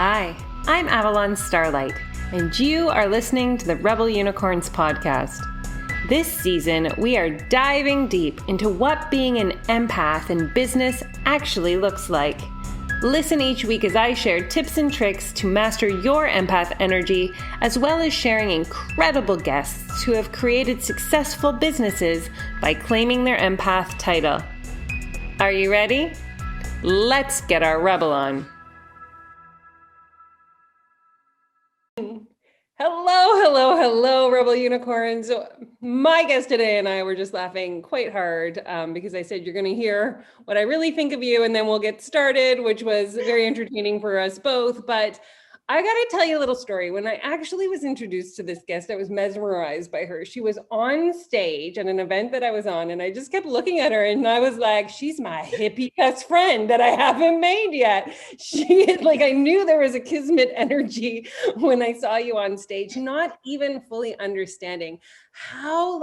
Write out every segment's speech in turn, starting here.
Hi, I'm Avalon Starlight, and you are listening to the Rebel Unicorns podcast. This season, we are diving deep into what being an empath in business actually looks like. Listen each week as I share tips and tricks to master your empath energy, as well as sharing incredible guests who have created successful businesses by claiming their empath title. Are you ready? Let's get our rebel on. Hello, Rebel Unicorns. My guest today and I were just laughing quite hard because I said you're going to hear what I really think of you, and then we'll get started, which was very entertaining for us both. But I got to tell you a little story. When I actually was introduced to this guest, I was mesmerized by her. She was on stage at an event that I was on, and I just kept looking at her, and I was like, she's my hippie best friend that I haven't made yet. I knew there was a kismet energy when I saw you on stage, not even fully understanding how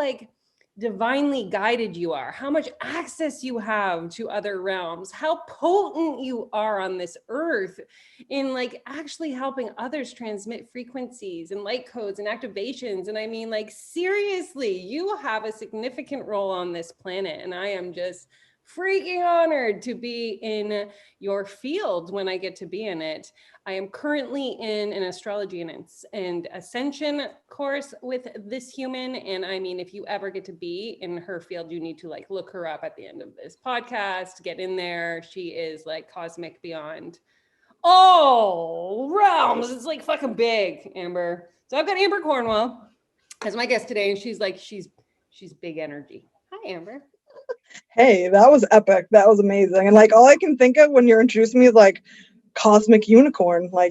divinely guided you are, how much access you have to other realms, how potent you are on this earth in actually helping others transmit frequencies and light codes and activations. And I mean, seriously, you have a significant role on this planet, and I am just freaking honored to be in your field when I get to be in it. I am currently in an astrology and ascension course with this human. And I mean, if you ever get to be in her field, you need to look her up at the end of this podcast, get in there. She is cosmic beyond all realms. It's fucking big, Amber. So I've got Amber Cornwall as my guest today, and she's big energy. Hi, Amber. Hey, that was epic. That was amazing. And all I can think of when you're introducing me is cosmic unicorn. I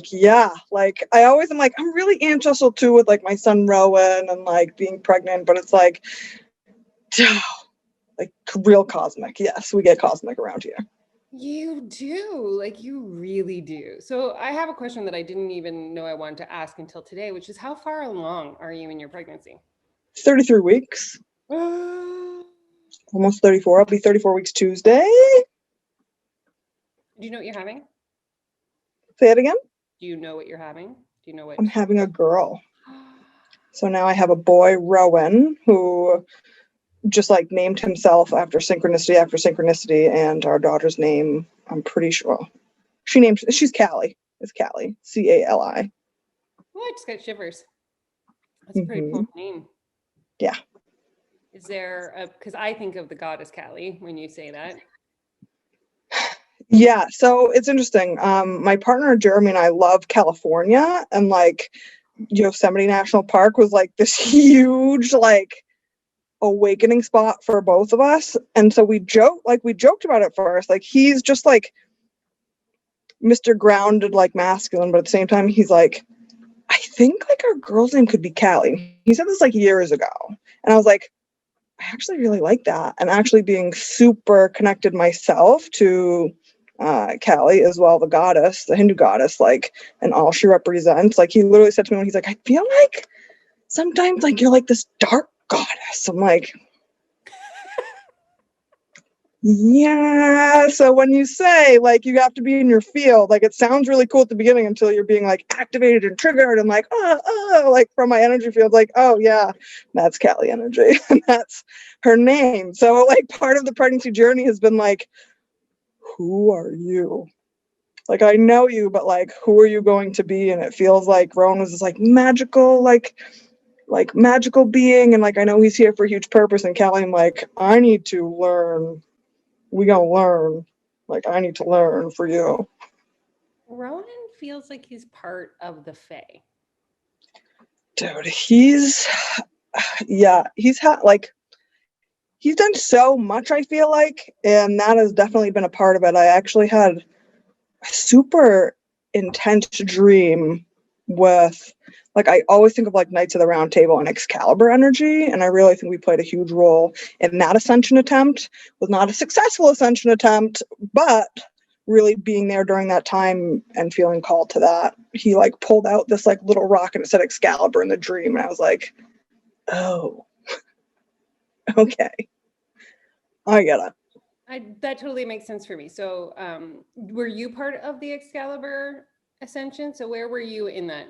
always am I'm really ancestral too with my son Rowan and being pregnant, but it's real cosmic. Yes, we get cosmic around here. You do, you really do. So I have a question that I didn't even know I wanted to ask until today, which is how far along are you in your pregnancy? 33 weeks. Almost 34. I'll be 34 weeks Tuesday. Do you know what you're having? Say it again? Do you know what you're having? Do you know what? I'm having a girl. So now I have a boy, Rowan, who just named himself after synchronicity, and our daughter's name, I'm pretty sure. She's Callie. It's Callie. Cali. Oh, I just got shivers. That's a pretty cool name. Yeah. Is there because I think of the goddess Callie when you say that. Yeah, so it's interesting. My partner Jeremy and I love California, and Yosemite National Park was this huge awakening spot for both of us. And so we joked about it first. He's just Mr. Grounded, masculine, but at the same time he's I think our girl's name could be Callie. He said this years ago. And I was I actually really like that. And actually being super connected myself to Callie as well, the goddess, the Hindu goddess, and all she represents. He literally said to me when he's I feel sometimes you're this dark goddess. I'm yeah. So when you say you have to be in your field, it sounds really cool at the beginning until you're being activated and triggered and from my energy field, oh yeah, that's Callie energy. And that's her name. So part of the pregnancy journey has been who are you? I know you, but who are you going to be? And it feels Rowan was this magical, magical being, and I know he's here for a huge purpose. And Callie, I'm I need to learn. We gonna learn. I need to learn for you. Rowan feels like he's part of the Fae. Dude, he's he's done so much, I feel and that has definitely been a part of it. I actually had a super intense dream with I always think of Knights of the Round Table and Excalibur energy, and I really think we played a huge role in that ascension attempt. Was not a successful ascension attempt, but really being there during that time and feeling called to that. He pulled out this little rock and it said Excalibur in the dream, and I was oh, okay, I get it. That totally makes sense for me. So were you part of the Excalibur ascension? So where were you in that?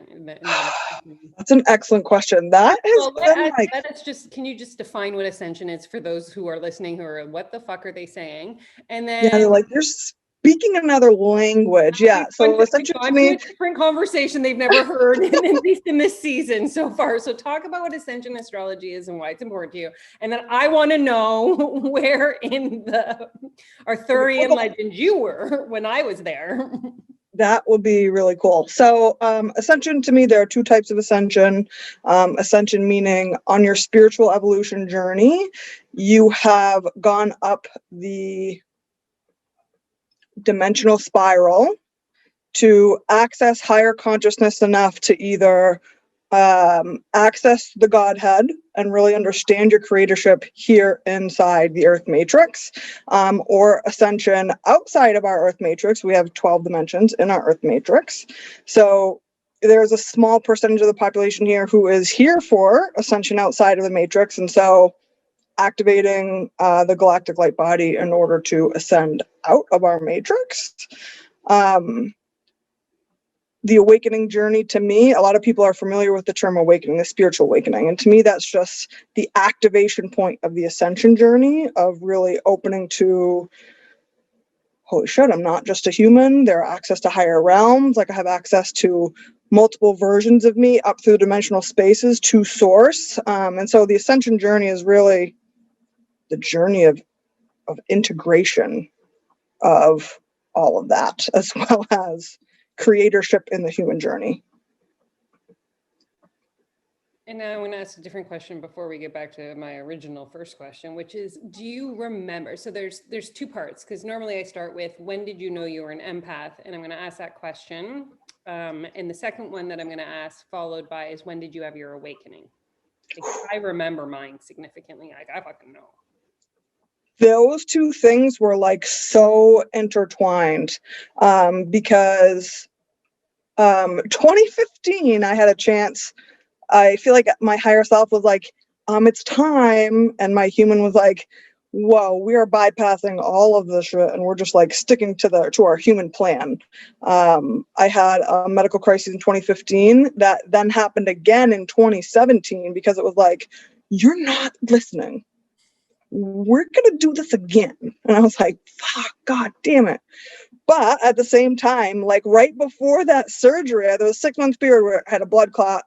That's an excellent question. That has Well, been like, let us just, can you just define what ascension is for those who are listening who are, what the fuck are they saying? And yeah, they're then like, you're speaking another language. Yeah. So we've Ascension to gone to me, a different conversation they've never heard, at least in this season so far. So talk about what ascension astrology is and why it's important to you. And then I want to know where in the Arthurian legend you were when I was there. that would be really cool. So ascension to me, there are two types of ascension. Ascension meaning on your spiritual evolution journey, you have gone up the dimensional spiral to access higher consciousness enough to either access the Godhead and really understand your creatorship here inside the Earth matrix, or ascension outside of our Earth matrix. We have 12 dimensions in our Earth matrix. So there's a small percentage of the population here who is here for ascension outside of the matrix. And so activating the galactic light body in order to ascend out of our matrix. The awakening journey, to me, a lot of people are familiar with the term awakening, the spiritual awakening. And to me, that's just the activation point of the ascension journey of really opening to, holy shit, I'm not just a human. There are access to higher realms. Like I have access to multiple versions of me up through dimensional spaces to source. And so the ascension journey is really the journey of integration of all of that, as well as creatorship in the human journey. And now I want to ask a different question before we get back to my original first question, which is, do you remember? So there's two parts, because normally I start with, when did you know you were an empath? And I'm going to ask that question. And the second one that I'm going to ask followed by is, when did you have your awakening? Because I remember mine significantly. Like, I fucking know. Those two things were like so intertwined, because 2015, I had a chance. I feel like my higher self was like, it's time. And my human was like, whoa, we are bypassing all of this shit and we're just like sticking to our human plan. I had a medical crisis in 2015 that then happened again in 2017 because it was like, you're not listening. We're going to do this again. And I was like, fuck, God damn it. But at the same time, like right before that surgery, there was a 6-month period where I had a blood clot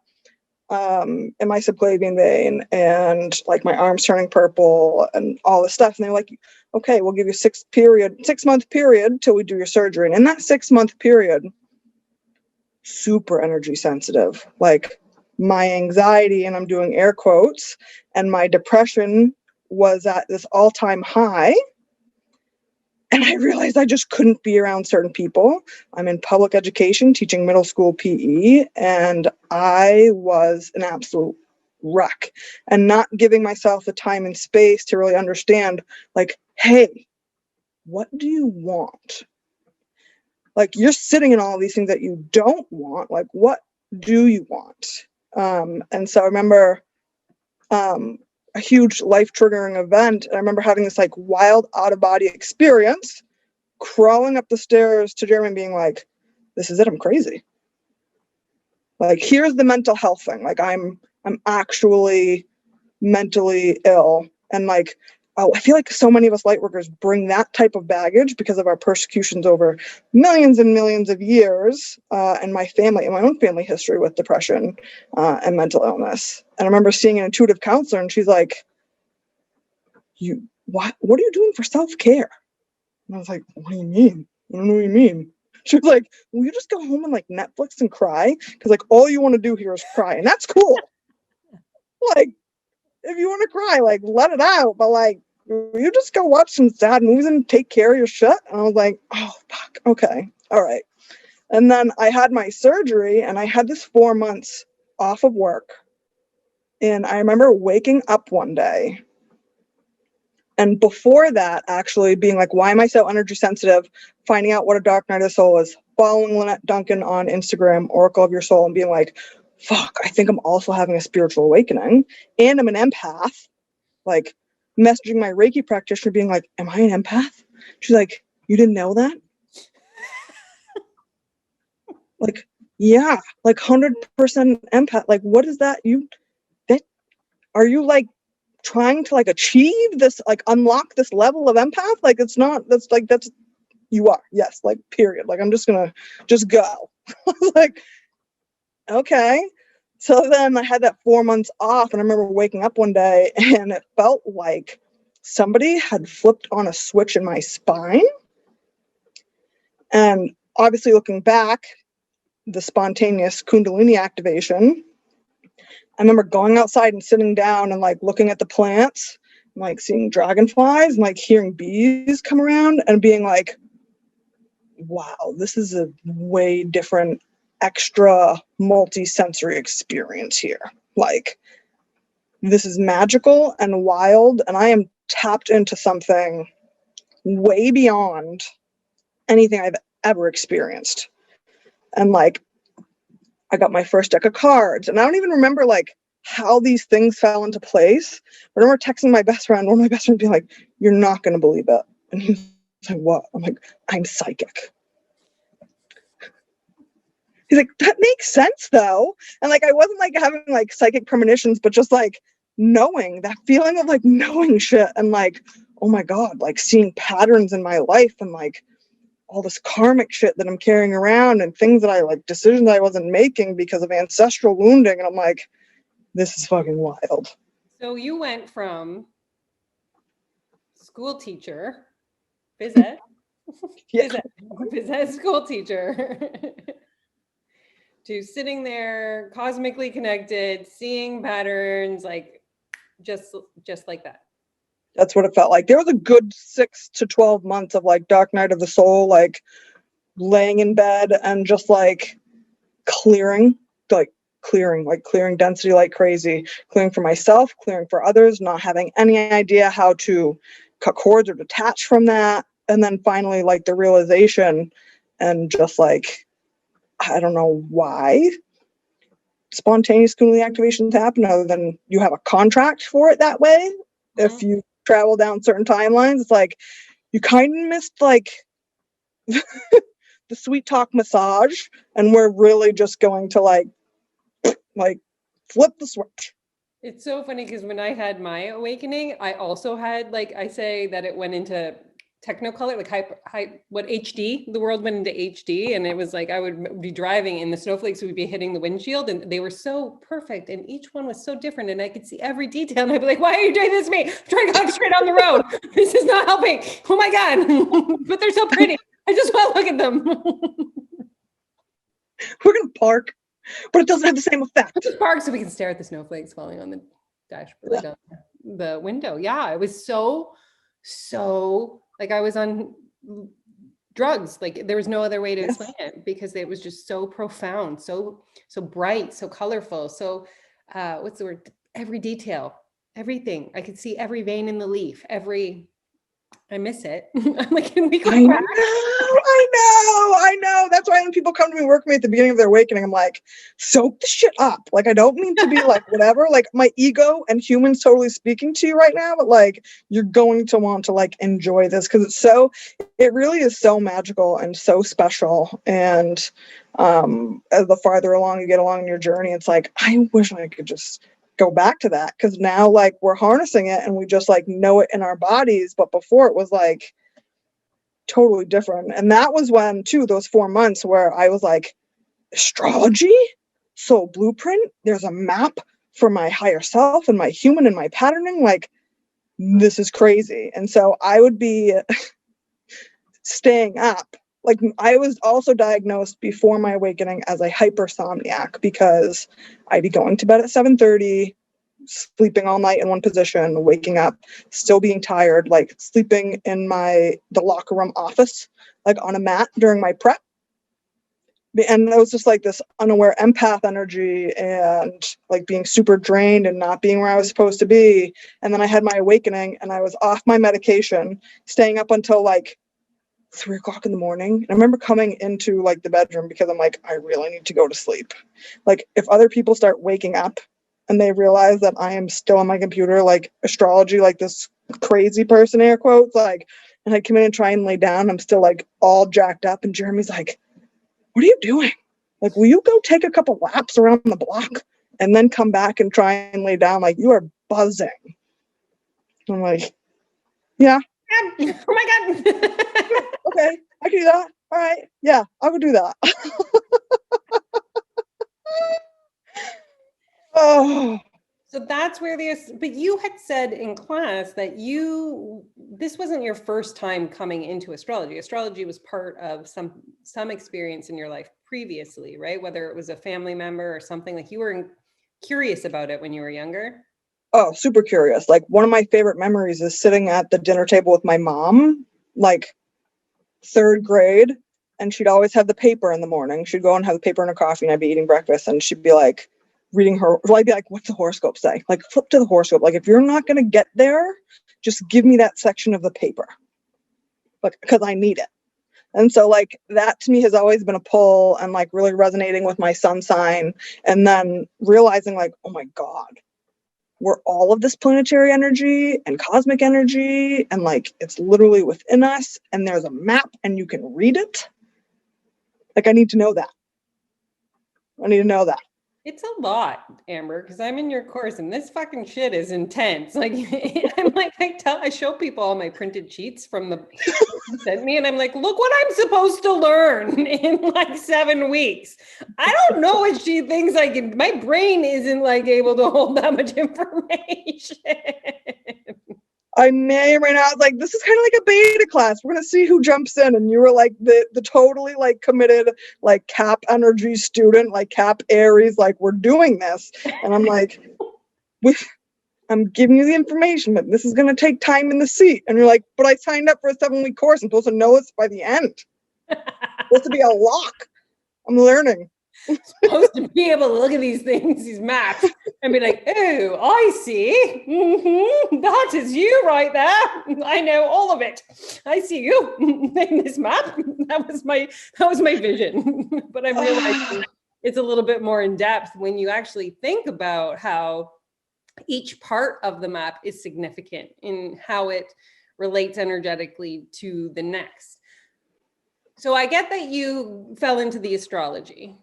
in my subclavian vein and like my arms turning purple and all this stuff. And they're like, okay, we'll give you 6-month period till we do your surgery. And in that 6-month period, super energy sensitive, like my anxiety, and I'm doing air quotes, and my depression was at this all-time high. And I realized I just couldn't be around certain people. I'm in public education, teaching middle school PE, and I was an absolute wreck and not giving myself the time and space to really understand, like, hey, what do you want? Like, you're sitting in all these things that you don't want. Like, what do you want? And so I remember a huge life triggering event. I remember having this like wild out of body experience, crawling up the stairs to Jeremy being like, this is it, I'm crazy. Like, here's the mental health thing. Like, I'm actually mentally ill. And like, I feel like so many of us light workers bring that type of baggage because of our persecutions over millions and millions of years, and my own family history with depression and mental illness. And I remember seeing an intuitive counselor, and she's like, what are you doing for self-care? And I was like, what do you mean? I don't know what you mean. She was like, will you just go home and like Netflix and cry? Because like all you want to do here is cry. And that's cool. Like, if you want to cry, like let it out. But like, you just go watch some sad movies and take care of your shit. And I was like, oh, fuck. Okay. All right. And then I had my surgery and I had this 4 months off of work. And I remember waking up one day. And before that, actually being like, why am I so energy sensitive? Finding out what a dark night of the soul is, following Lynette Duncan on Instagram, Oracle of Your Soul, and being like, fuck, I think I'm also having a spiritual awakening. And I'm an empath. Like, messaging my Reiki practitioner being like, am I an empath? She's like, you didn't know that? Like, yeah, like 100% empath. Like, what is that? Are you like trying to like achieve this, like unlock this level of empath? Like, it's not, that's, you are, yes, like, period. Like, I'm just gonna just go. Like, okay. So then I had that 4 months off, and I remember waking up one day and it felt like somebody had flipped on a switch in my spine. And obviously, looking back, the spontaneous kundalini activation, I remember going outside and sitting down and like looking at the plants, and, like seeing dragonflies and like hearing bees come around and being like, wow, this is a way different, extra multi-sensory experience here. Like, this is magical and wild, and I am tapped into something way beyond anything I've ever experienced. And like, I got my first deck of cards, and I don't even remember like how these things fell into place. I remember texting my best friend, one of my best friends being like, "You're not going to believe it." And he was like, "What?" I'm like, "I'm psychic." He's like, "That makes sense though." And like, I wasn't like having like psychic premonitions, but just like knowing, that feeling of like knowing shit, and like, oh my God, like seeing patterns in my life, and like all this karmic shit that I'm carrying around, and things that I like, decisions I wasn't making because of ancestral wounding. And I'm like, this is fucking wild. So you went from school teacher, phys ed, Yeah. phys ed school teacher, to sitting there cosmically connected, seeing patterns, like just like that. That's what it felt like. There was a good 6 to 12 months of like dark night of the soul, like laying in bed and just like clearing density like crazy, clearing for myself, clearing for others, not having any idea how to cut cords or detach from that. And then finally, like the realization, and just like, I don't know why spontaneous kundalini activations happen other than you have a contract for it that way. Mm-hmm. If you travel down certain timelines, it's like you kind of missed like the sweet talk massage, and we're really just going to like flip the switch. It's so funny because when I had my awakening, I also had, like, I say that it went into technicolor, like what HD, the world went into HD, and it was like I would be driving and the snowflakes would be hitting the windshield, and they were so perfect, and each one was so different, and I could see every detail, and I'd be like, why are you doing this to me? I'm trying to go straight on the road. This is not helping. Oh my God. But they're so pretty. I just want to look at them. We're gonna park, but it doesn't have the same effect. Just park so we can stare at the snowflakes falling on the dashboard, like on the window. Yeah, it was so like I was on drugs. Like there was no other way to explain it, because it was just so profound, so bright, so colorful, so what's the word? Every detail, everything. I could see every vein in the leaf, I miss it. I'm like, can we go back? I know. That's why when people come to me, work with me at the beginning of their awakening, I'm like, soak the shit up. Like, I don't mean to be like whatever, like my ego and humans totally speaking to you right now, but like, you're going to want to like enjoy this, because it really is so magical and so special. And as the farther along you get along in your journey, it's like, I wish I could just go back to that, because now like we're harnessing it and we just like know it in our bodies. But before it was like totally different. And that was when too, those 4 months where I was like, astrology, soul blueprint, there's a map for my higher self and my human and my patterning, like this is crazy. And so I would be staying up. Like, I was also diagnosed before my awakening as a hypersomniac, because I'd be going to bed at 7:30, sleeping all night in one position, waking up, still being tired, like sleeping in the locker room office, like on a mat during my prep. And it was just like this unaware empath energy, and like being super drained and not being where I was supposed to be. And then I had my awakening and I was off my medication, staying up until like 3 o'clock in the morning. And I remember coming into like the bedroom, because I'm like, I really need to go to sleep. Like, if other people start waking up and they realize that I am still on my computer, like astrology, like this crazy person, air quotes, like, and I come in and try and lay down, I'm still like all jacked up. And Jeremy's like, what are you doing? Like, will you go take a couple laps around the block and then come back and try and lay down? Like, you are buzzing. I'm like, yeah. Oh my God. Okay, I can do that. All right. Yeah, I would do that. Oh. So that's where but you had said in class that this wasn't your first time coming into astrology. Astrology was part of some experience in your life previously, right? Whether it was a family member or something, like you were curious about it when you were younger. Oh, super curious. Like, one of my favorite memories is sitting at the dinner table with my mom, like 3rd grade, and she'd always have the paper in the morning. She'd go and have the paper and her coffee, and I'd be eating breakfast, and she'd be like, reading her, well, I'd be like, what's the horoscope say? Like, flip to the horoscope. Like, if you're not going to get there, just give me that section of the paper, like, because I need it. And so, like, that to me has always been a pull, and like really resonating with my sun sign, and then realizing like, oh my God, we're all of this planetary energy and cosmic energy, and like it's literally within us, and there's a map and you can read it. Like, I need to know that. It's a lot, Amber, because I'm in your course and this fucking shit is intense. Like, I'm like, I show people all my printed sheets from the you sent me, and I'm like, look what I'm supposed to learn in like 7 weeks. I don't know what she thinks I can. My brain isn't like able to hold that much information. I may right now, like, this is kind of like a beta class. We're gonna see who jumps in. And you were like the totally like committed, like Cap energy student, like Cap Aries, like, we're doing this. And I'm like, I'm giving you the information, but this is gonna take time in the seat. And you're like, but I signed up for a 7-week course. I'm supposed to know this by the end. It's supposed to be a lock. I'm learning. Supposed to be able to look at these things, these maps, and be like, oh, I see. That is you right there. I know all of it. I see you in this map. That was my vision. But I'm realizing it's a little bit more in depth when you actually think about how each part of the map is significant in how it relates energetically to the next. So I get that you fell into the astrology,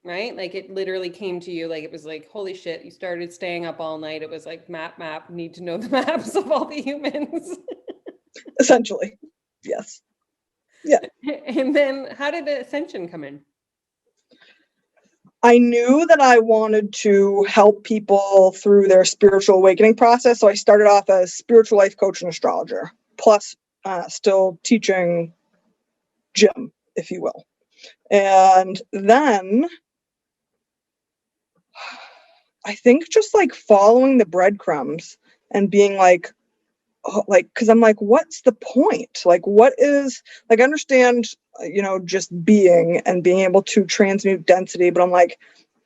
right? Like, it literally came to you, like, it was like, holy shit, you started staying up all night. It was like, map, need to know the maps of all the humans. Essentially, yes. Yeah. And then how did the Ascension come in? I knew that I wanted to help people through their spiritual awakening process. So I started off as spiritual life coach and astrologer, plus still teaching gym, if you will. And then I think just like following the breadcrumbs and being like, oh, like, because I'm like, what's the point? Like, what is, like, I understand, just being and being able to transmute density, but I'm like,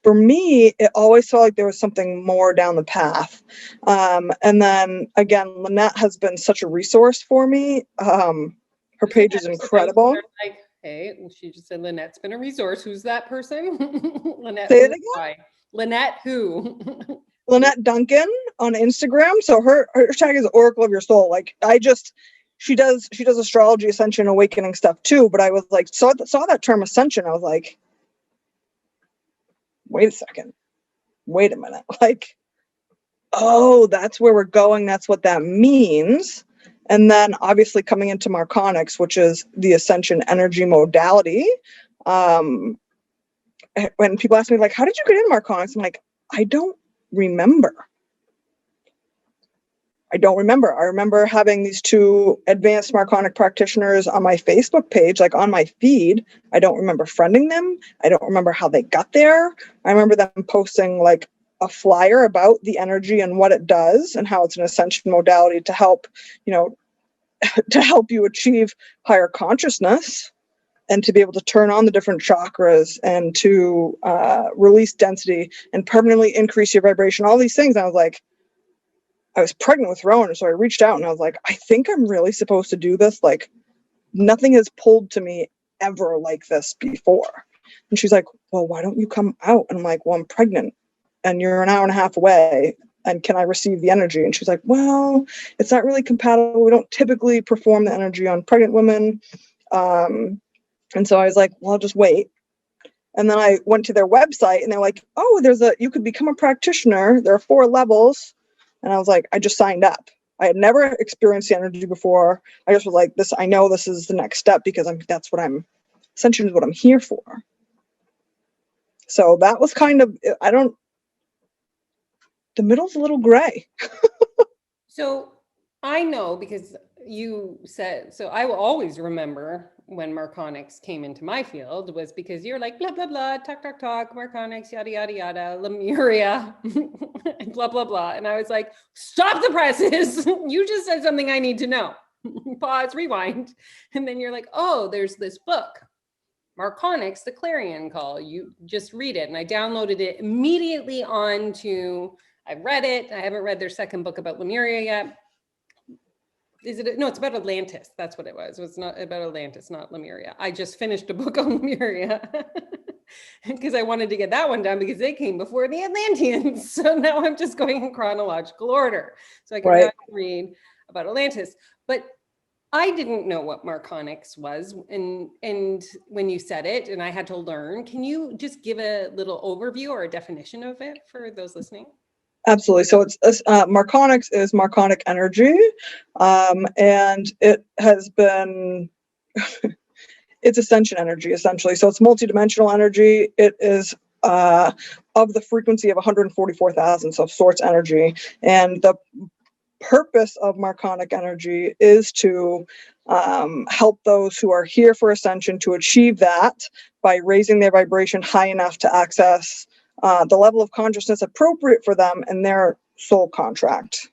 for me, it always felt like there was something more down the path. And then again, Lynette has been such a resource for me. Her page is incredible. Like, hey, and she just said, Lynette's been a resource. Who's that person? Lynette. Say it again. Lynette who? Lynette Duncan on Instagram. So her tag is Oracle of Your Soul. Like, she does astrology, ascension, awakening stuff too. But I was like, saw that term ascension. I was like, wait a second, wait a minute. Like, oh, that's where we're going. That's what that means. And then obviously coming into marconics, which is the ascension energy modality. When people ask me like, how did you get into marconics? I'm like, I don't remember. I remember having these 2 advanced marconic practitioners on my Facebook page, like on my feed. I don't remember friending them. I don't remember how they got there. I remember them posting like a flyer about the energy and what it does and how it's an ascension modality to help, to help you achieve higher consciousness and to be able to turn on the different chakras and to release density and permanently increase your vibration, all these things. And I was like, I was pregnant with Rowan, so I reached out and I was like, I think I'm really supposed to do this. Like, nothing has pulled to me ever like this before. And she's like, well, why don't you come out? And I'm like, well, I'm pregnant and you're an hour and a half away. And can I receive the energy? And she's like, well, it's not really compatible. We don't typically perform the energy on pregnant women. And so I was like, well, I'll just wait. And then I went to their website and they're like, oh, you could become a practitioner. There are 4 levels. And I was like, I just signed up. I had never experienced the energy before. I just was like, I know this is the next step because Ascension is what I'm here for. So that was kind of, the middle's a little gray. So I know because you said, so I will always remember when marconics came into my field was because you're like, blah, blah, blah, talk, marconics, yada, yada, yada, Lemuria, blah, blah, blah. And I was like, stop the presses. You just said something I need to know. Pause, rewind. And then you're like, oh, there's this book, Marconics, the Clarion Call. You just read it. And I downloaded it immediately I've read it. I haven't read their second book about Lemuria yet. No, it's about Atlantis. That's what it was. It's not about Atlantis, not Lemuria. I just finished a book on Lemuria because I wanted to get that one done because they came before the Atlanteans. So now I'm just going in chronological order. So I can now read about Atlantis. But I didn't know what marconics was. And when you said it and I had to learn, can you just give a little overview or a definition of it for those listening? Absolutely. So it's marconics is marconic energy, and it has been it's ascension energy essentially. So it's multidimensional energy. It is of the frequency of 144,000, so source energy, and the purpose of marconic energy is to help those who are here for ascension to achieve that by raising their vibration high enough to access the level of consciousness appropriate for them and their soul contract.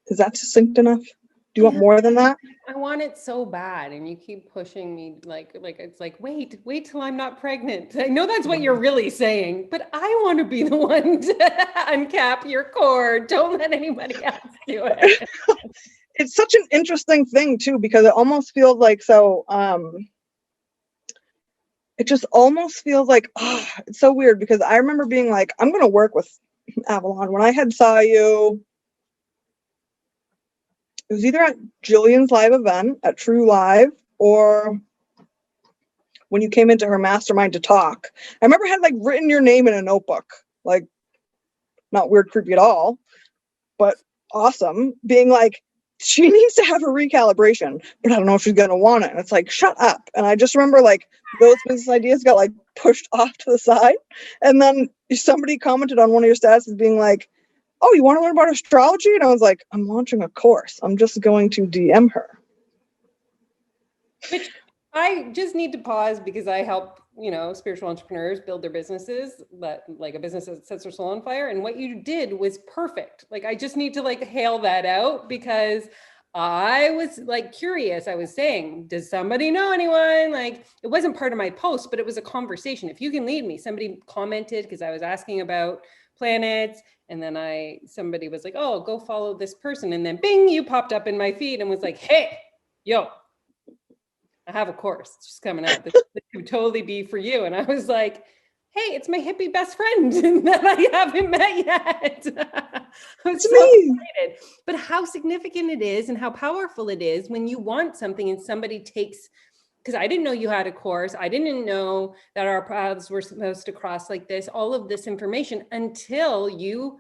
Is that succinct enough? Do you want more than that? I want it so bad, and you keep pushing me like it's like, wait till I'm not pregnant. I know that's what you're really saying, but I want to be the one to uncap your cord. Don't let anybody else do it. It's such an interesting thing too, because it almost feels like it just almost feels like, it's so weird because I remember being like, I'm going to work with Avalon. When I had saw you, it was either at Jillian's live event at True Live or when you came into her mastermind to talk. I remember I had like written your name in a notebook, like not weird, creepy at all, but awesome, being like, she needs to have a recalibration, but I don't know if she's going to want it. And it's like, shut up. And I just remember like those business ideas got like pushed off to the side. And then somebody commented on one of your statuses being like, oh, you want to learn about astrology? And I was like, I'm launching a course. I'm just going to DM her. Which I just need to pause because I help, spiritual entrepreneurs build their businesses, but like a business that sets their soul on fire. And what you did was perfect. Like, I just need to like hail that out because I was like curious. I was saying, does somebody know anyone? Like, it wasn't part of my post, but it was a conversation. If you can lead me, somebody commented because I was asking about planets. And then somebody was like, oh, go follow this person. And then bing, you popped up in my feed and was like, hey, yo, I have a course. It's just coming out. This could totally be for you. And I was like, hey, it's my hippie best friend that I haven't met yet. I was so excited. But how significant it is and how powerful it is when you want something and somebody takes, because I didn't know you had a course. I didn't know that our paths were supposed to cross like this, all of this information until you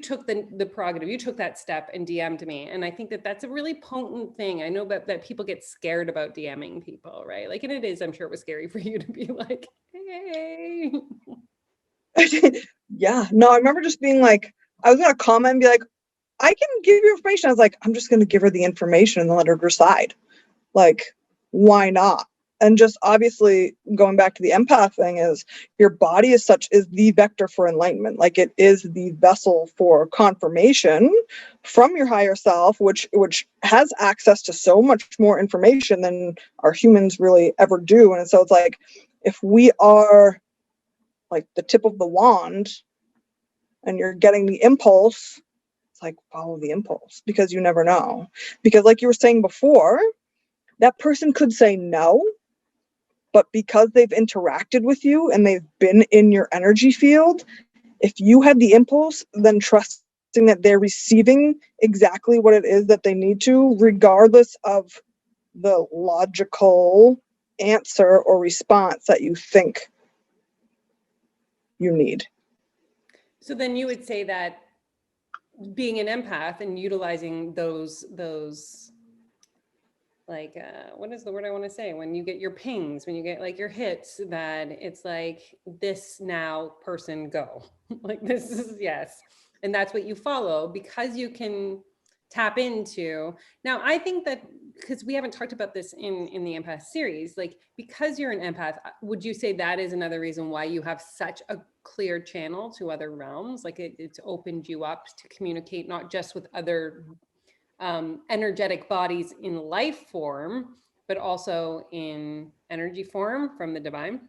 took the prerogative, you took that step and DM'd me. And I think that that's a really potent thing. I know that people get scared about DMing people, right? Like, and it is, I'm sure it was scary for you to be like, hey. Yeah, no, I remember just being like, I was going to comment and be like, I can give you information. I was like, I'm just going to give her the information and then let her decide. Like, why not? And just obviously going back to the empath thing is your body is the vector for enlightenment. Like, it is the vessel for confirmation from your higher self, which has access to so much more information than our humans really ever do. And so it's like, if we are like the tip of the wand and you're getting the impulse, it's like, follow the impulse, because you never know. Because like you were saying before, that person could say no, but because they've interacted with you and they've been in your energy field, if you had the impulse, then trusting that they're receiving exactly what it is that they need to, regardless of the logical answer or response that you think you need. So then you would say that being an empath and utilizing those like, what is the word I want to say? When you get your pings, when you get like your hits, that it's like, this now person go. Like, this is, yes. And that's what you follow, because you can tap into. Now, I think that, because we haven't talked about this in the empath series, like, because you're an empath, would you say that is another reason why you have such a clear channel to other realms? Like, it's opened you up to communicate not just with other energetic bodies in life form, but also in energy form from the divine?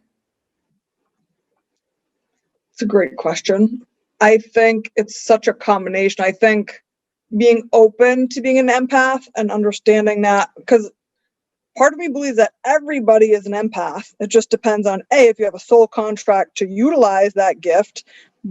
It's a great question. I think it's such a combination. I think being open to being an empath and understanding that, because part of me believes that everybody is an empath. It just depends on A, if you have a soul contract to utilize that gift,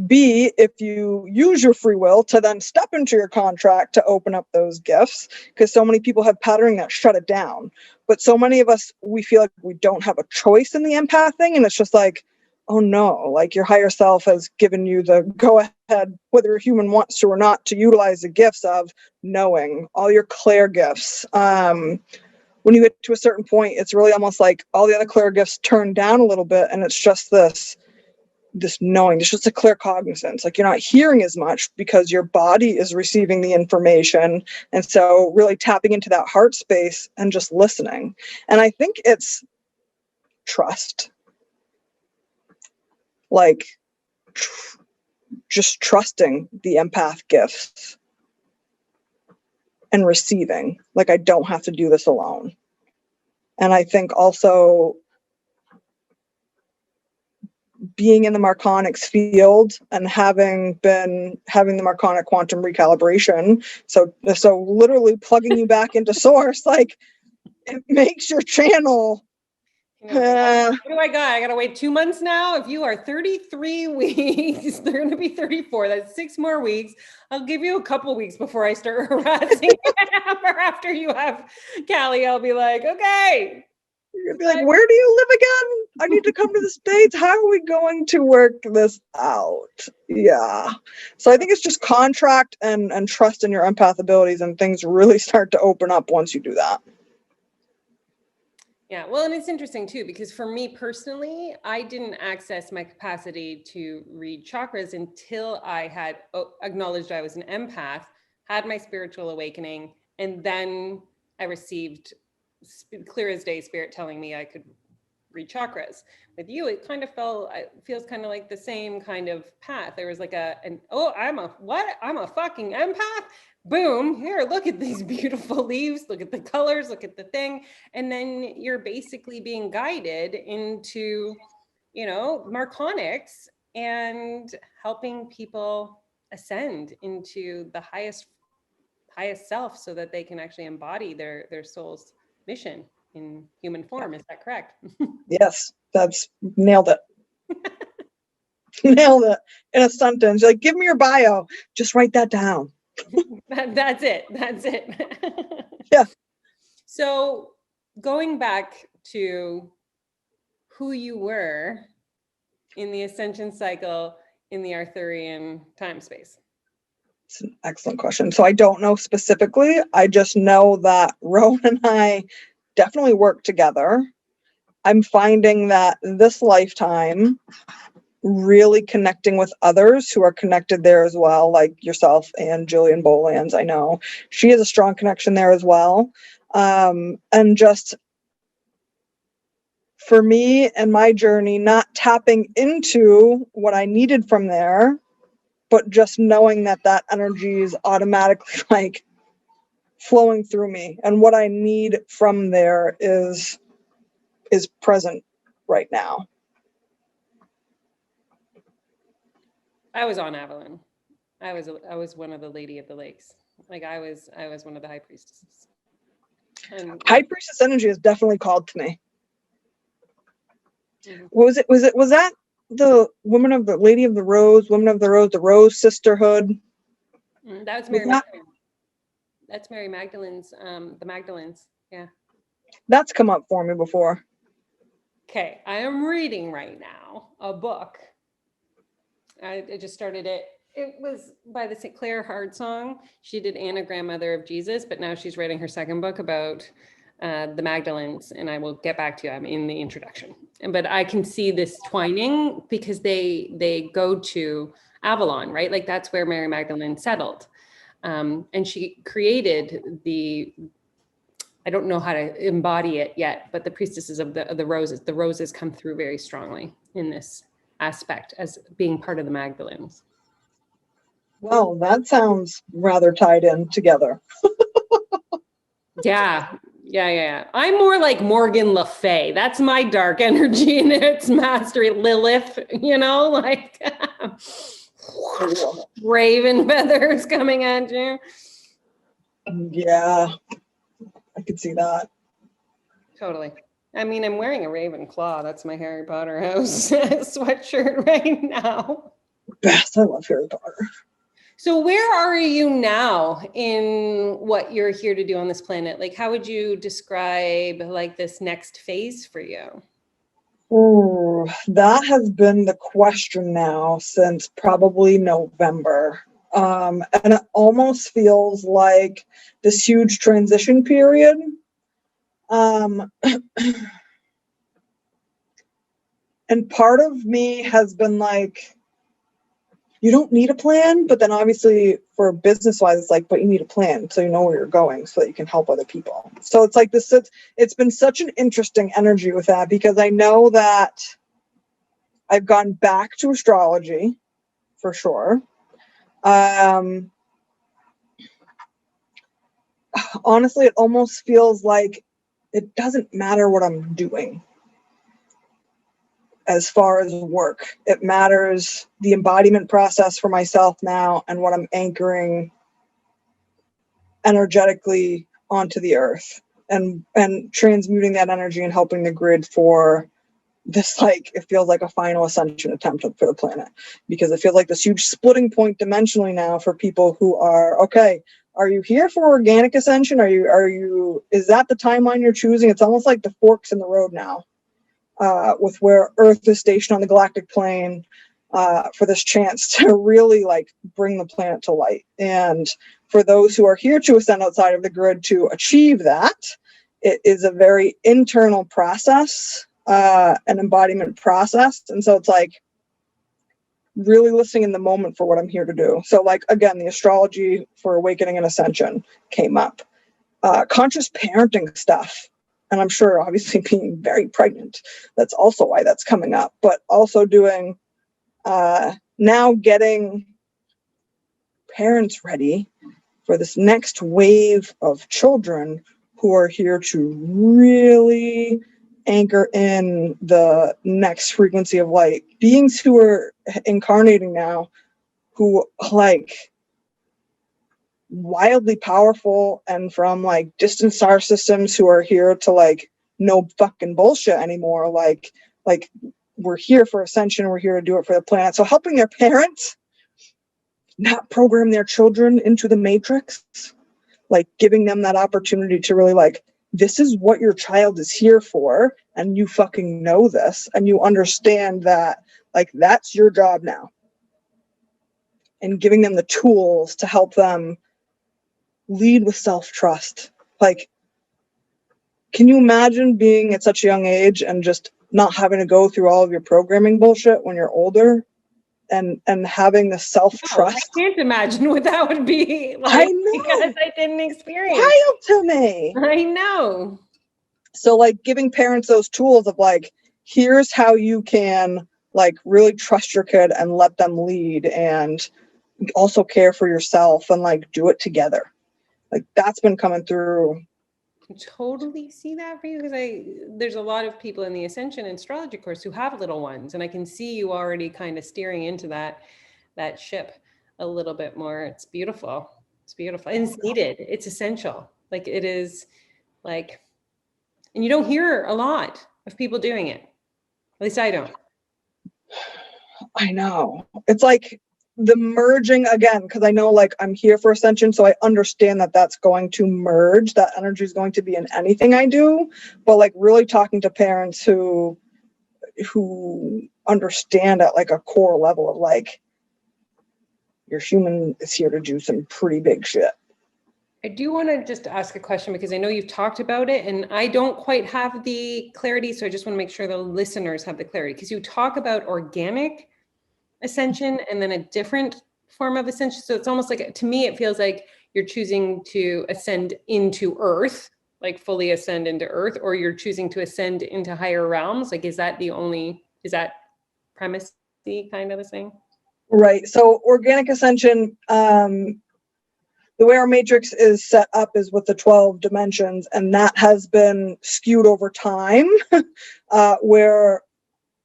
B, if you use your free will to then step into your contract to open up those gifts, because so many people have patterning that shut it down. But so many of us, we feel like we don't have a choice in the empath thing, and it's just like, oh no, like your higher self has given you the go ahead, whether a human wants to or not, to utilize the gifts of knowing, all your clair gifts. When you get to a certain point, it's really almost like all the other clair gifts turn down a little bit, and it's just this knowing, it's just a clear cognizance. Like, you're not hearing as much because your body is receiving the information. And so really tapping into that heart space and just listening. And I think it's trust. Like, just trusting the empath gifts and receiving. Like, I don't have to do this alone. And I think also being in the marconics field and having the marconic quantum recalibration, so literally plugging you back into source, like, it makes your channel. What do I got? I gotta wait 2 months now. If you are 33 weeks, they're gonna be 34. That's 6 more weeks. I'll give you a couple weeks before I start harassing Amber. After you have Callie, I'll be like, okay. You're gonna be like, where do you live again? I need to come to the States. How are we going to work this out? Yeah. So I think it's just contract and trust in your empath abilities, and things really start to open up once you do that. Yeah, well, and it's interesting too, because for me personally, I didn't access my capacity to read chakras until I had acknowledged I was an empath, had my spiritual awakening, and then I received clear as day spirit telling me I could read chakras. With you, it kind of feels kind of like the same kind of path. There was like I'm a fucking empath. Boom, here, look at these beautiful leaves, look at the colors, look at the thing. And then you're basically being guided into, marconics and helping people ascend into the highest self so that they can actually embody their soul's mission in human form. Is that correct? Yes, that's nailed it. Nailed it in a sentence. Like, give me your bio. Just write that down. That's it. Yeah. So going back to who you were in the ascension cycle in the Arthurian time space. It's an excellent question. So I don't know specifically. I just know that Rowan and I definitely work together. I'm finding that this lifetime, really connecting with others who are connected there as well, like yourself and Jillian Bolands. I know she has a strong connection there as well. And just for me and my journey, not tapping into what I needed from there, but just knowing that energy is automatically like flowing through me, and what I need from there is present right now. I was on Avalon. I was one of the Lady of the Lakes. Like, I was one of the high priestesses. And High priestess energy is definitely called to me. Mm-hmm. Was that the woman of the Lady of the Rose, woman of the Rose Sisterhood? That's Mary Magdalene. That's Mary Magdalene's, the Magdalens. Yeah. That's come up for me before. Okay, I am reading right now a book. I just started it. It was by the St. Clair Hart song. She did Anna, Grandmother of Jesus, but now she's writing her second book about the Magdalens, and I will get back to you. I'm in the introduction, but I can see this twining because they go to Avalon, right? Like that's where Mary Magdalene settled, and she created the. I don't know how to embody it yet, but the priestesses of the roses. The roses come through very strongly in this aspect as being part of the Magdalens. Well, that sounds rather tied in together. Yeah. I'm more like Morgan Le Fay. That's my dark energy and its mastery. Lilith, like raven feathers coming at you. Yeah, I could see that. Totally. I mean, I'm wearing a raven claw. That's my Harry Potter house sweatshirt right now. Beth, I love Harry Potter. So where are you now in what you're here to do on this planet? Like, how would you describe like this next phase for you? Ooh, that has been the question now since probably November. And it almost feels like this huge transition period. And part of me has been like, you don't need a plan, but then obviously for business wise, it's like, but you need a plan so you know where you're going so that you can help other people. So it's like this, it's been such an interesting energy with that because I know that I've gone back to astrology for sure. Honestly, it almost feels like it doesn't matter what I'm doing. As far as work, it matters the embodiment process for myself now and what I'm anchoring energetically onto the earth and transmuting that energy and helping the grid for this, like, it feels like a final ascension attempt for the planet because it feels like this huge splitting point dimensionally now for people who are, okay, are you here for organic ascension? Is that the timeline you're choosing? It's almost like the forks in the road now. With where Earth is stationed on the galactic plane for this chance to really like bring the planet to light. And for those who are here to ascend outside of the grid to achieve that, it is a very internal process, an embodiment process. And so it's like really listening in the moment for what I'm here to do. So like, again, the astrology for awakening and ascension came up. Conscious parenting stuff. And I'm sure obviously being very pregnant, that's also why that's coming up, but also doing, now getting parents ready for this next wave of children who are here to really anchor in the next frequency of light. Beings who are incarnating now, who like wildly powerful and from like distant star systems who are here to like no fucking bullshit anymore. Like we're here for ascension. We're here to do it for the planet. So helping their parents not program their children into the matrix, like giving them that opportunity to really like, this is what your child is here for. And you fucking know this and you understand that like, that's your job now. And giving them the tools to help them lead with self-trust. Like, can you imagine being at such a young age and just not having to go through all of your programming bullshit when you're older and having the self-trust? I can't imagine what that would be like. I know. Because I didn't experience. Wild to me. I know. So like giving parents those tools of like, here's how you can like really trust your kid and let them lead and also care for yourself and like do it together. Like that's been coming through. I totally see that for you because there's a lot of people in the Ascension and astrology course who have little ones, and I can see you already kind of steering into that ship a little bit more. It's beautiful. It's beautiful. And it's needed. It's essential. Like it is like, and you don't hear a lot of people doing it. At least I don't. I know. It's like the merging again, because I know like I'm here for ascension, so I understand that that's going to merge. That energy is going to be in anything I do. But like really talking to parents who who understand at like a core level of like, your human is here to do some pretty big shit. I do want to just ask a question because I know you've talked about it and I don't quite have the clarity. So I just want to make sure the listeners have the clarity, because you talk about organic ascension and then a different form of ascension. So it's almost like, to me, it feels like you're choosing to ascend into Earth, like fully ascend into Earth, or you're choosing to ascend into higher realms. Like, is that premise kind of a thing? Right. So organic ascension, the way our matrix is set up is with the 12 dimensions, and that has been skewed over time, where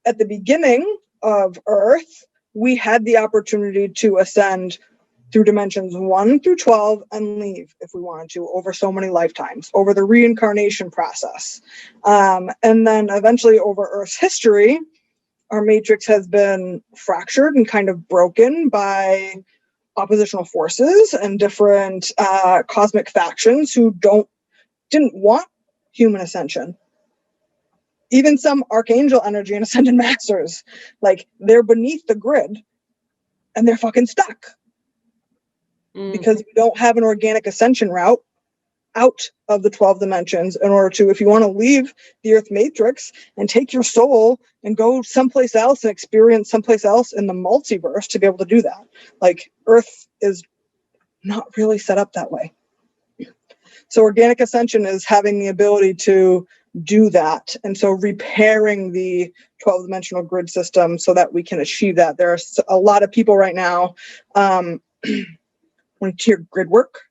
at the beginning of Earth, we had the opportunity to ascend through dimensions 1 through 12 and leave if we wanted to over so many lifetimes, over the reincarnation process. And then eventually over Earth's history, our matrix has been fractured and kind of broken by oppositional forces and different cosmic factions who didn't want human ascension. Even some archangel energy and ascended masters, like, they're beneath the grid and they're fucking stuck because we don't have an organic ascension route out of the 12 dimensions in order to, if you want to leave the Earth matrix and take your soul and go someplace else and experience someplace else in the multiverse, to be able to do that. Like, Earth is not really set up that way. So organic ascension is having the ability to do that. And so repairing the 12 dimensional grid system so that we can achieve that. There are a lot of people right now, when you hear grid work,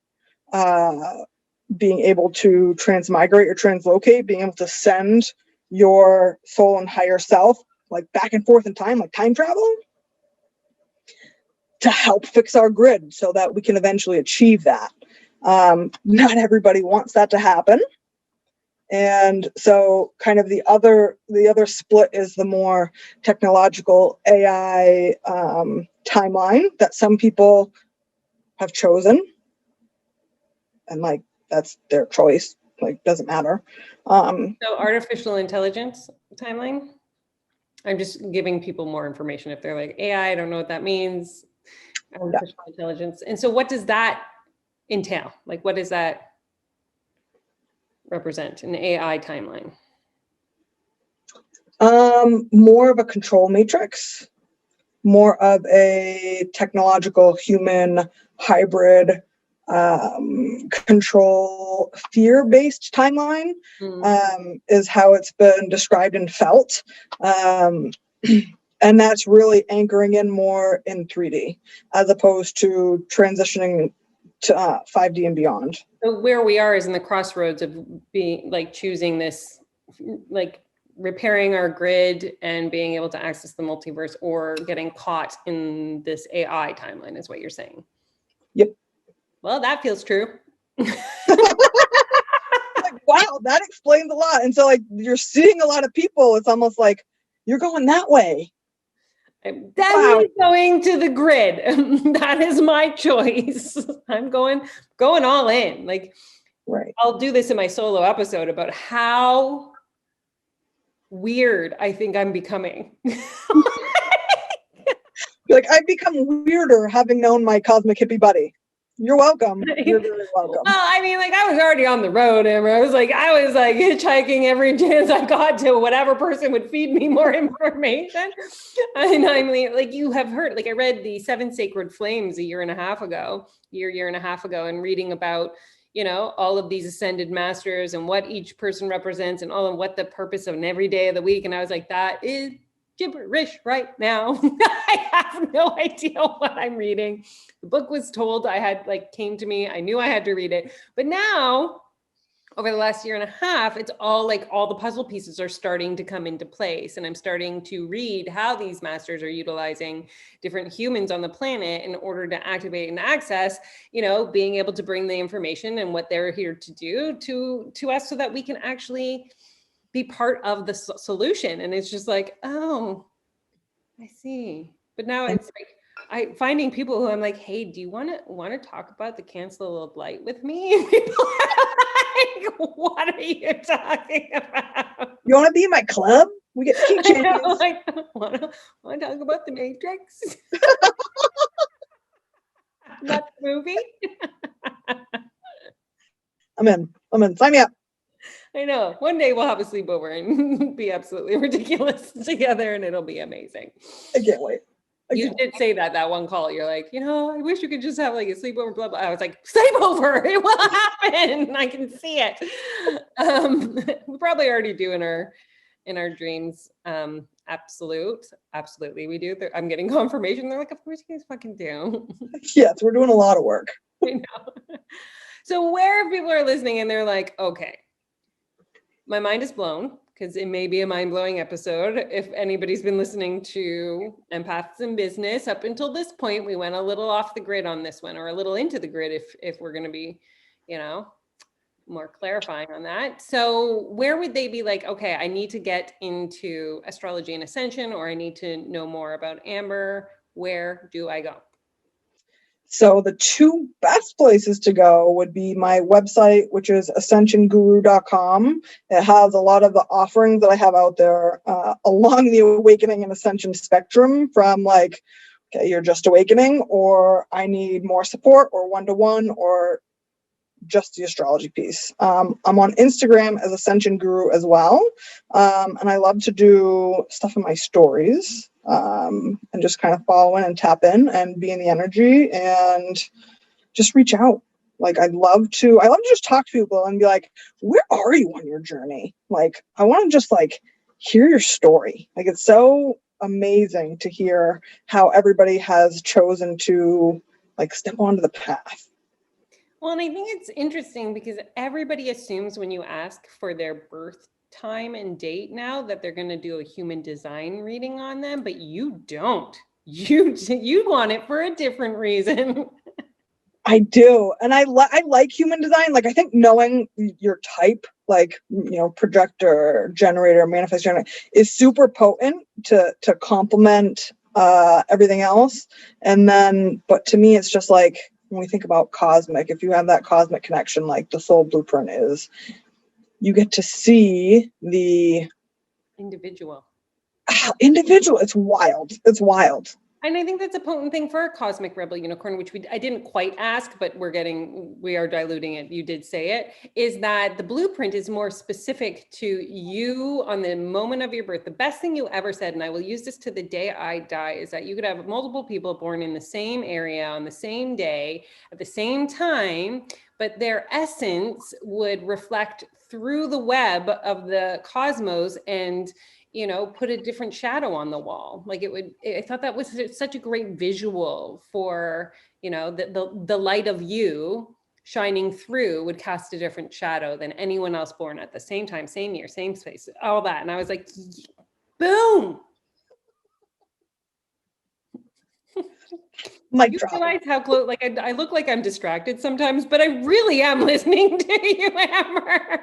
being able to transmigrate or translocate, being able to send your soul and higher self like back and forth in time, like time travel, to help fix our grid so that we can eventually achieve that. Not everybody wants that to happen. And so kind of the other split is the more technological AI timeline that some people have chosen. And like, that's their choice, like, doesn't matter. So artificial intelligence timeline? I'm just giving people more information if they're like, AI, I don't know what that means. Artificial intelligence. And so what does that entail? Like, what does that represent, an AI timeline? More of a control matrix, more of a technological human hybrid control fear-based timeline, is how it's been described and felt. And that's really anchoring in more in 3D as opposed to transitioning to 5D and beyond. So where we are is in the crossroads of being like choosing this, like repairing our grid and being able to access the multiverse, or getting caught in this AI timeline is what you're saying. Yep. Well, that feels true. Like, wow, that explains a lot. And so like, you're seeing a lot of people, it's almost like you're going that way. That is going to the grid. That is my choice. I'm going all in. Like, right. I'll do this in my solo episode about how weird I think I'm becoming. Like, I've become weirder having known my cosmic hippie buddy. You're welcome. You're very welcome. Well, I mean, like, I was already on the road, Amber. I was like hitchhiking every chance I got to whatever person would feed me more information. And I mean, like, you have heard, like, I read the 7 Sacred Flames a year and a half ago, and reading about, you know, all of these ascended masters and what each person represents and all of what the purpose of an every day of the week. And I was like, that is gibberish right now. I have no idea what I'm reading. The book was told, came to me, I knew I had to read it. But now, over the last year and a half, it's all like all the puzzle pieces are starting to come into place. And I'm starting to read how these masters are utilizing different humans on the planet in order to activate and access, you know, being able to bring the information and what they're here to do to us so that we can actually be part of the solution. And it's just like, oh, I see. But now it's like, finding people who I'm like, hey, do you want to talk about the cancel of light with me? And people are like, what are you talking about? You want to be in my club? We get I know, keychains. like, want to talk about the Matrix? Not the movie? I'm in. Sign me up. I know. One day we'll have a sleepover and be absolutely ridiculous together, and it'll be amazing. I can't wait. You did say that one call. You're like, I wish you could just have like a sleepover, blah, blah. I was like, sleepover, it will happen. I can see it. We probably already do in our dreams. Absolutely we do. I'm getting confirmation. They're like, of course you guys fucking do. Yes, we're doing a lot of work. I know. So where people are listening and they're like, okay, my mind is blown, because it may be a mind-blowing episode. If anybody's been listening to Empaths in Business up until this point, we went a little off the grid on this one, or a little into the grid if we're going to be, more clarifying on that. So where would they be like, okay, I need to get into astrology and ascension, or I need to know more about Amber. Where do I go? So the two best places to go would be my website, which is ascensionguru.com. It has a lot of the offerings that I have out there along the awakening and ascension spectrum, from like, okay, you're just awakening, or I need more support, or one-to-one, or just the astrology piece. I'm on Instagram as Ascension Guru as well. And I love to do stuff in my stories, and just kind of follow in and tap in and be in the energy and just reach out. Like, I love to just talk to people and be like, where are you on your journey? Like, I want to just like hear your story. Like, it's so amazing to hear how everybody has chosen to like step onto the path. Well, and I think it's interesting because everybody assumes when you ask for their birth time and date now that they're going to do a human design reading on them, but you don't. You want it for a different reason. I do. And I like human design. Like, I think knowing your type, like, projector, generator, manifest generator, is super potent to complement everything else. And then, but to me, it's just like, when we think about cosmic, if you have that cosmic connection, like the soul blueprint is, you get to see the individual. It's wild. It's wild. And I think that's a potent thing for a cosmic rebel unicorn, which I didn't quite ask, but we are diluting it. You did say it, is that the blueprint is more specific to you on the moment of your birth. The best thing you ever said, and I will use this to the day I die, is that you could have multiple people born in the same area on the same day at the same time, but their essence would reflect through the web of the cosmos and put a different shadow on the wall. Like I thought that was such a great visual for, the light of you shining through would cast a different shadow than anyone else born at the same time, same year, same space, all that. And I was like, boom. Mic you drop. realize how close, like I look like I'm distracted sometimes, but I really am listening to you, Amber.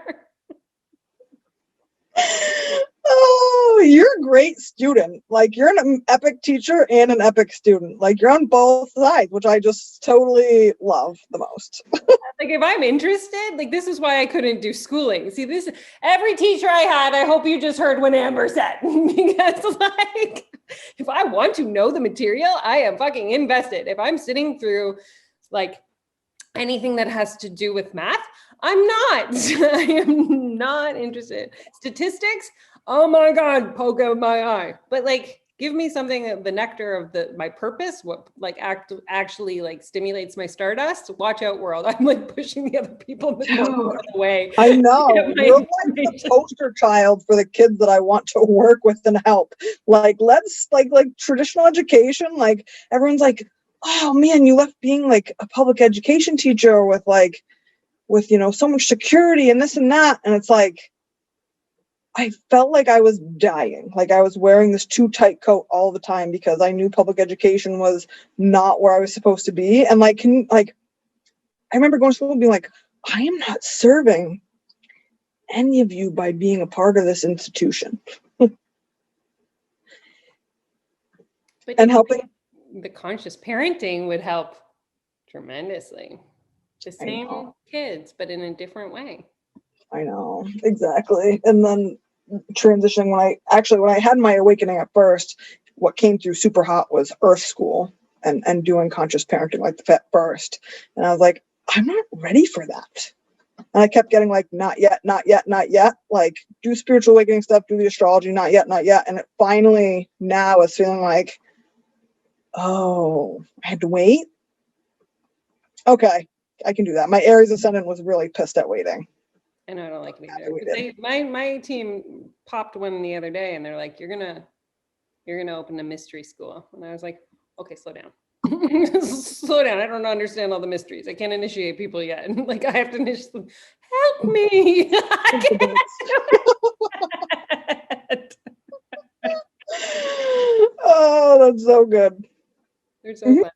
Oh, you're a great student. Like, you're an epic teacher and an epic student. Like, you're on both sides, which I just totally love the most. Like, if I'm interested, like, this is why I couldn't do schooling. See, every teacher I had, I hope you just heard what Amber said. Because like, if I want to know the material, I am fucking invested. If I'm sitting through like anything that has to do with math, I'm not. I am not interested. Statistics, oh my God, poke out my eye. But like, give me something, the nectar of my purpose, what like actually like stimulates my stardust. Watch out, world. I'm like pushing the other people in the corner away. I know. You're like the poster child for the kids that I want to work with and help. Like, let's like traditional education. Like, everyone's like, oh man, you left being like a public education teacher with so much security and this and that. And it's like, I felt like I was dying. Like, I was wearing this too tight coat all the time because I knew public education was not where I was supposed to be. And I remember going to school and being like, I am not serving any of you by being a part of this institution. And helping. The conscious parenting would help tremendously. The same kids, but in a different way. I know, exactly. And then transitioning when I had my awakening at first, what came through super hot was Earth School and doing conscious parenting like the first. And I was like, I'm not ready for that. And I kept getting like, not yet, not yet, not yet. Like, do spiritual awakening stuff, do the astrology, not yet, not yet. And it finally now is feeling like, oh, I had to wait. Okay, I can do that. My Aries ascendant was really pissed at waiting. I know, I don't like it either. My team popped one the other day and they're like, you're gonna open a mystery school. And I was like, okay, slow down. Slow down. I don't understand all the mysteries. I can't initiate people yet. Like, I have to initiate them. Help me. Oh, that's so good. They're so fun.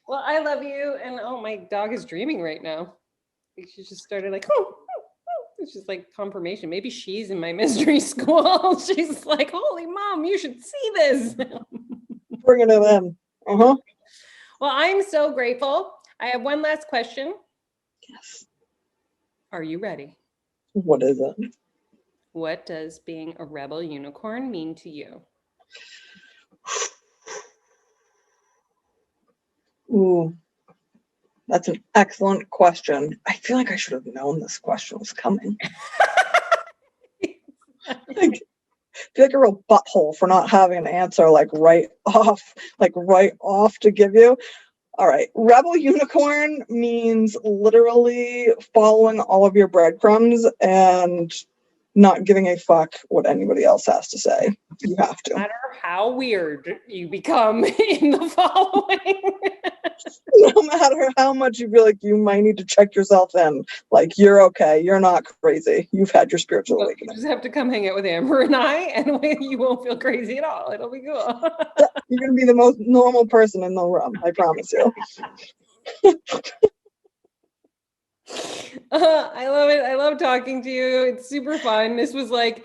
Well, I love you. And oh, my dog is dreaming right now. She just started like, it's just like confirmation. Maybe she's in my mystery school. She's like, holy mom, you should see this. Bringing it in. Uh-huh. Well, I'm so grateful. I have one last question. Yes. Are you ready? What is it? What does being a rebel unicorn mean to you? Ooh, that's an excellent question. I feel like I should have known this question was coming. I feel like a real butthole for not having an answer like right off to give you. All right. Rebel unicorn means literally following all of your breadcrumbs and not giving a fuck what anybody else has to say. You have to. No matter how weird you become in the following. No matter how much you feel like you might need to check yourself in, like, you're okay, you're not crazy, you've had your spiritual awakening. You just have to come hang out with Amber and I, and you won't feel crazy at all. It'll be cool. You're gonna be the most normal person in the room, I promise you. I love it. I love talking to you. It's super fun. This was like,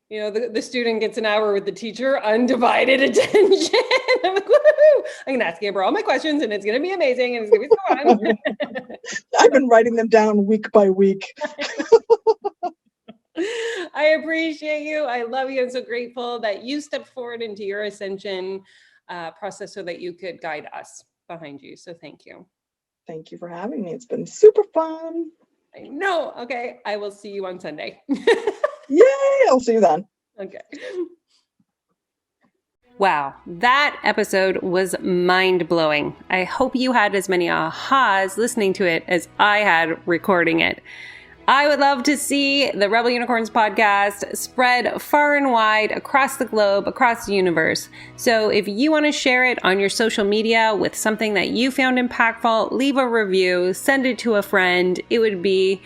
you know, the student gets an hour with the teacher, undivided attention. I'm like, woohoo! I'm gonna ask Amber all my questions, and it's gonna be amazing, and it's gonna be so fun. I've been writing them down week by week. I appreciate you. I love you. I'm so grateful that you stepped forward into your ascension process so that you could guide us behind you. So thank you. Thank you for having me. It's been super fun. I know. Okay. I will see you on Sunday. Yay! I'll see you then. Okay. Wow, that episode was mind-blowing. I hope you had as many ahas listening to it as I had recording it. I would love to see the Rebel Unicorns podcast spread far and wide across the globe, across the universe. So if you want to share it on your social media with something that you found impactful, leave a review, send it to a friend. It would be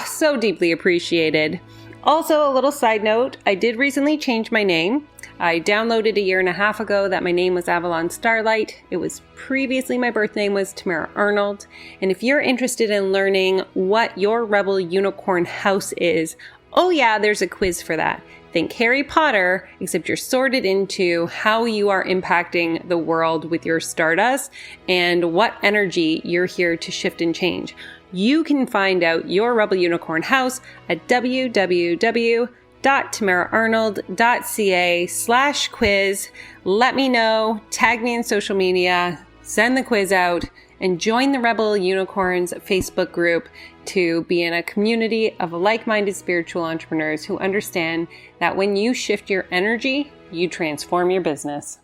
so deeply appreciated. Also, a little side note, I did recently change my name. I downloaded a year and a half ago that my name was Avalon Starlight. It was previously my birth name was Tamara Arnold. And if you're interested in learning what your Rebel Unicorn house is, oh yeah, there's a quiz for that. Think Harry Potter, except you're sorted into how you are impacting the world with your Stardust and what energy you're here to shift and change. You can find out your Rebel Unicorn house at www.tamaraarnold.ca/quiz. Let me know, tag me in social media, send the quiz out, and join the Rebel Unicorns Facebook group to be in a community of like-minded spiritual entrepreneurs who understand that when you shift your energy, you transform your business.